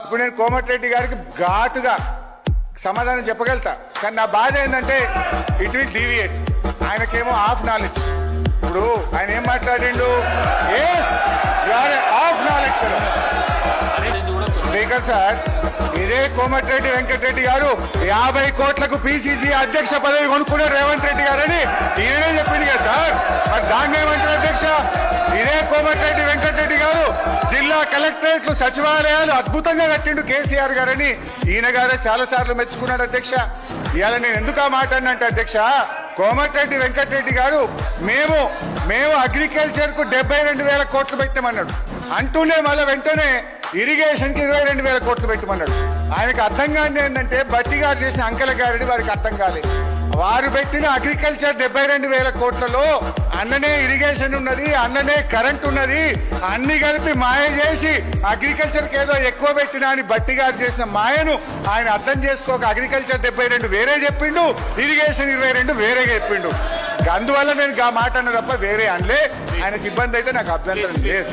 ఇప్పుడు నేను కోమటిరెడ్డి గారికి ఘాటుగా సమాధానం చెప్పగలుగుతా, కానీ నా బాధ ఏంటంటే ఇట్ విల్ డీవియేట్. ఆయనకేమో హాఫ్ నాలెడ్జ్. ఇప్పుడు ఆయన ఏం మాట్లాడిండు, హాఫ్ నాలెడ్జ్. స్పీకర్ సార్, ఇదే కోమటిరెడ్డి వెంకటరెడ్డి గారు 50 కోట్లకు పిసిసి అధ్యక్ష పదవి కొనుక్కున్నారు రేవంత్ రెడ్డి గారని ఈయనే చెప్పింది కదా సార్. మరి దాన్ని ఏమంటారు అధ్యక్ష? ఇదే కోమటిరెడ్డి వెంకటరెడ్డి గారు జిల్లా కలెక్టరేట్లు సచివాలయాలు అద్భుతంగా కట్టిండు కేసీఆర్ గారని ఈయన గారే చాలా సార్లు మెచ్చుకున్నాడు అధ్యక్ష. ఇవాళ నేను ఎందుకు ఆ మాట అన్నంటే అధ్యక్ష, కోమటిరెడ్డి వెంకటరెడ్డి గారు మేము అగ్రికల్చర్ కు 72,000 కోట్లు పెట్టామన్నాడు. అంటూనే మళ్ళీ వెంటనే ఇరిగేషన్ కి 22,000 కోట్లు పెట్టమన్నాడు. ఆయనకు అర్థం కాని ఏంటంటే బట్టి గారు చేసిన అంకెల గారిని వారికి అర్థం కాలేదు. వారు పెట్టిన అగ్రికల్చర్ 72,000 కోట్లలో అన్ననే ఇరిగేషన్ ఉన్నది, అన్ననే కరెంట్ ఉన్నది, అన్ని కలిపి మాయ చేసి అగ్రికల్చర్కి ఏదో ఎక్కువ పెట్టినా అని బట్టి గారు చేసిన మాయను ఆయన అర్థం చేసుకోక అగ్రికల్చర్ 72 వేరే చెప్పిండు, ఇరిగేషన్ 22 వేరే చెప్పిండు. అందువల్ల నేను ఆ మాట అన్న తప్ప వేరే అనలే. ఆయనకి ఇబ్బంది అయితే నాకు అభ్యంతరం లేదు.